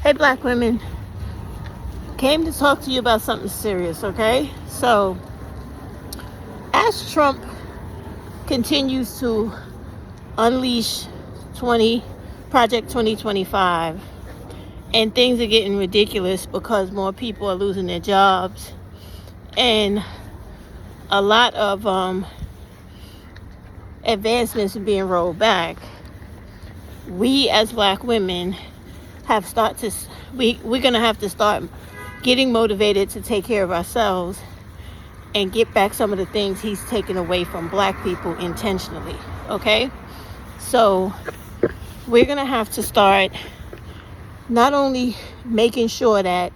Hey, black women. Came to talk to you about something serious, okay? So, as Trump continues to unleash Project 2025, and things are getting ridiculous because more people are losing their jobs, and a lot of advancements are being rolled back, we as black women we're gonna have to start getting motivated to take care of ourselves and get back some of the things he's taken away from black people intentionally. Okay, so we're gonna have to start not only making sure that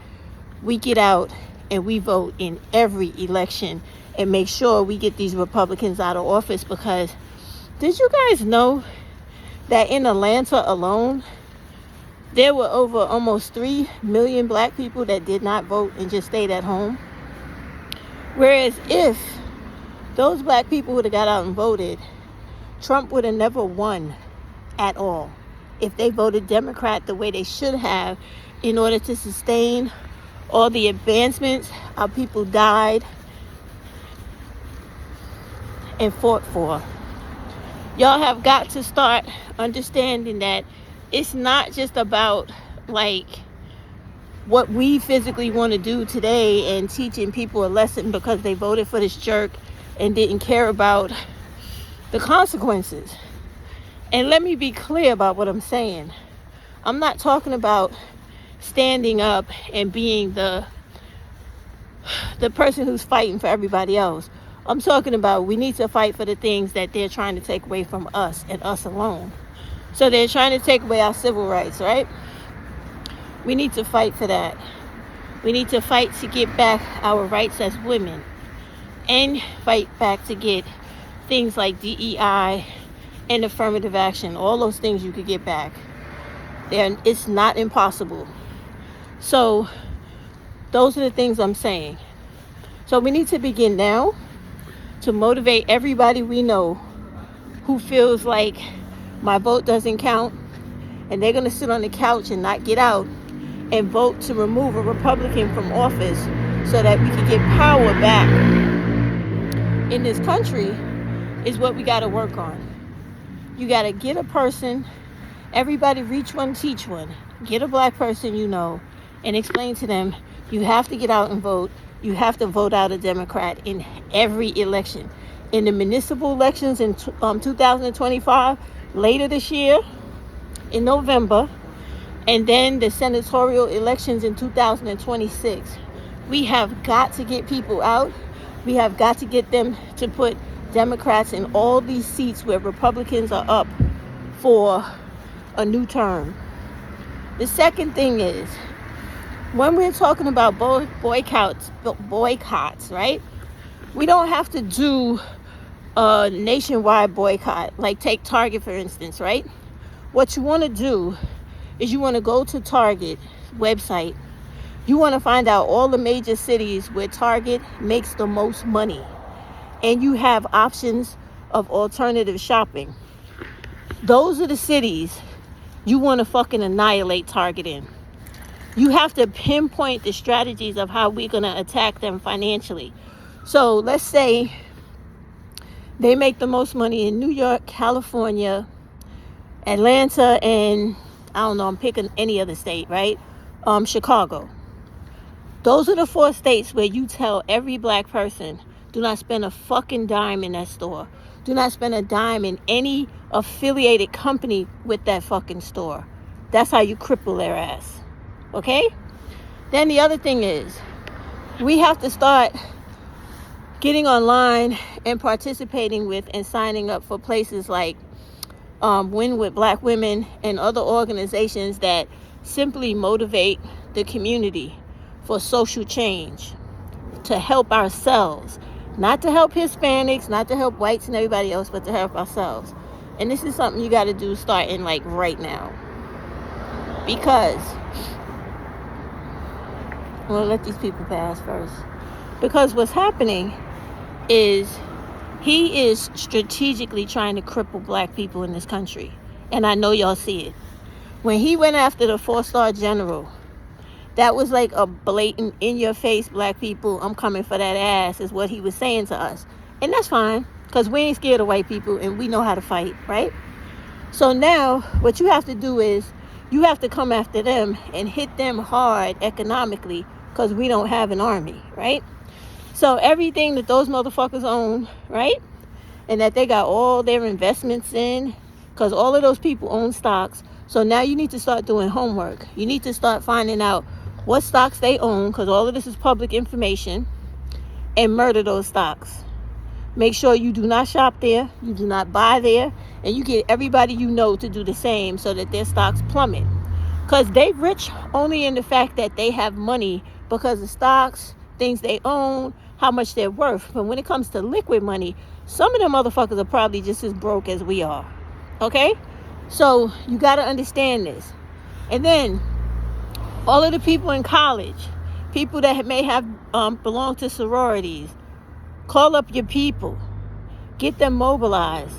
we get out and we vote in every election and make sure we get these Republicans out of office, because did you guys know that in Atlanta alone there were over almost 3 million black people that did not vote and just stayed at home? Whereas if those black people would have got out and voted, Trump would have never won at all. If they voted Democrat the way they should have, in order to sustain all the advancements our people died and fought for. Y'all have got to start understanding that it's not just about like what we physically want to do today and teaching people a lesson because they voted for this jerk and didn't care about the consequences. And let me be clear about what I'm saying. I'm not talking about standing up and being the person who's fighting for everybody else. I'm talking about we need to fight for the things that they're trying to take away from us and us alone. So they're trying to take away our civil rights, right? We need to fight for that. We need to fight to get back our rights as women, and fight back to get things like DEI and affirmative action. All those things you could get back. It's not impossible. So those are the things I'm saying. So we need to begin now to motivate everybody we know who feels like my vote doesn't count, and they're going to sit on the couch and not get out and vote to remove a Republican from office so that we can get power back in this country, is what we got to work on. You got to get a person, everybody reach one, teach one. Get a black person you know and explain to them, you have to get out and vote. You have to vote out a Democrat in every election. In the municipal elections in 2025, later this year in November, and then the senatorial elections in 2026. We have got to get people out. We have got to get them to put Democrats in all these seats where Republicans are up for a new term. The second thing is, when we're talking about boycotts, right? We don't have to do a nationwide boycott. Like take Target, for instance, right? What you want to do is you want to go to Target website. You want to find out all the major cities where Target makes the most money. And you have options of alternative shopping. Those are the cities you want to fucking annihilate Target in. You have to pinpoint the strategies of how we're going to attack them financially. So let's say they make the most money in New York, California, Atlanta, and I don't know, I'm picking any other state, right? Chicago. Those are the 4 states where you tell every black person, do not spend a fucking dime in that store. Do not spend a dime in any affiliated company with that fucking store. That's how you cripple their ass. Okay? Then the other thing is, we have to start getting online and participating with and signing up for places like Win with Black Women and other organizations that simply motivate the community for social change, to help ourselves, not to help Hispanics, not to help whites and everybody else, but to help ourselves. And this is something you got to do starting like right now, because I'm going to let these people pass first. Because what's happening is he is strategically trying to cripple black people in this country. And I know y'all see it. When he went after the 4-star general That was like a blatant, in your face, black people, I'm coming for that ass, is what he was saying to us. And that's fine, because we ain't scared of white people and we know how to fight, right? So now what you have to do is you have to come after them and hit them hard economically, because we don't have an army, right? So everything that those motherfuckers own, right, and that they got all their investments in, because all of those people own stocks. So now you need to start doing homework. You need to start finding out what stocks they own, because all of this is public information, and murder those stocks. Make sure you do not shop there, you do not buy there, and you get everybody you know to do the same so that their stocks plummet. Because they rich only in the fact that they have money because of stocks, things they own, how much they're worth. But when it comes to liquid money, some of them motherfuckers are probably just as broke as we are. Okay? So you got to understand this. And then all of the people in college, people that may have belonged to sororities, call up your people. Get them mobilized.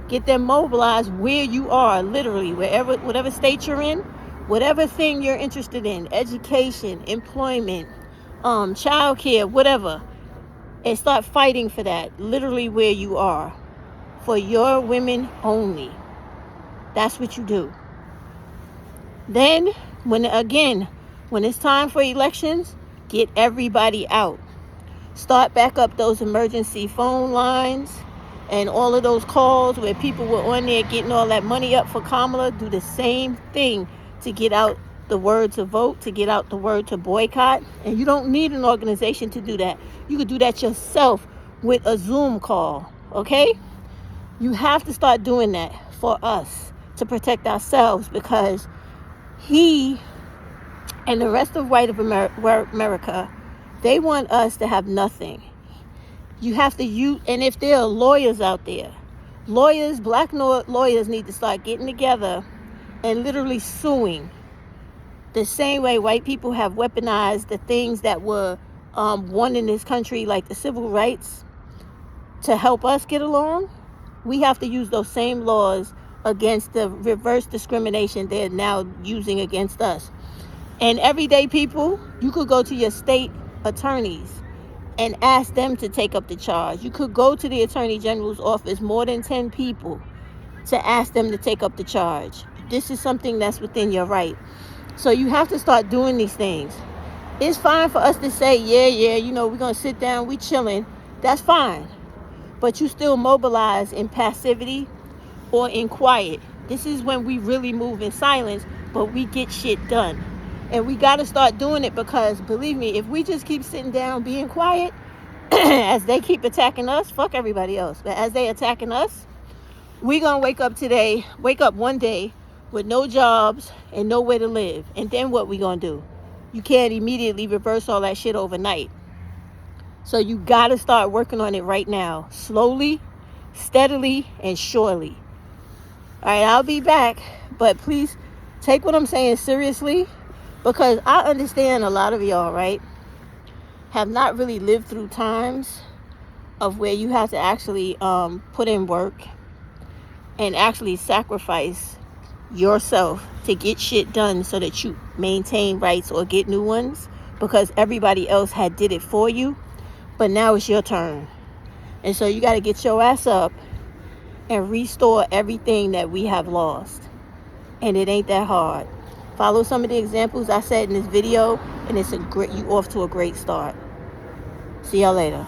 Get them mobilized where you are, literally, whatever state you're in, whatever thing you're interested in, education, employment, childcare, whatever, and start fighting for that, literally where you are, for your women only. That's what you do. Then, when it's time for elections, get everybody out. Start back up those emergency phone lines and all of those calls where people were on there getting all that money up for Kamala. Do the same thing to get out the word to vote, to get out the word to boycott. And you don't need an organization to do that. You could do that yourself with a Zoom call, okay? You have to start doing that for us to protect ourselves, because he and the rest of white America, they want us to have nothing. You have to and if there are lawyers out there, black lawyers need to start getting together and literally suing. The same way white people have weaponized the things that were won in this country, like the civil rights, to help us get along, we have to use those same laws against the reverse discrimination they're now using against us. And everyday people, you could go to your state attorneys and ask them to take up the charge. You could go to the Attorney General's office, more than 10 people, to ask them to take up the charge. This is something that's within your right. So you have to start doing these things. It's fine for us to say, yeah, we're going to sit down, we chilling. That's fine. But you still mobilize in passivity or in quiet. This is when we really move in silence, but we get shit done. And we got to start doing it, because believe me, if we just keep sitting down being quiet as they keep attacking us, fuck everybody else. But as they attacking us, we going to wake up one day with no jobs and nowhere to live. And then what we going to do? You can't immediately reverse all that shit overnight. So you got to start working on it right now. Slowly, steadily, and surely. All right, I'll be back. But please take what I'm saying seriously. Because I understand a lot of y'all, right, have not really lived through times of where you have to actually put in work and actually sacrifice yourself to get shit done so that you maintain rights or get new ones, because everybody else had did it for you. But now it's your turn. And so you got to get your ass up and restore everything that we have lost. And it ain't that hard. Follow some of the examples I said in this video, and you off to a great start. See y'all later.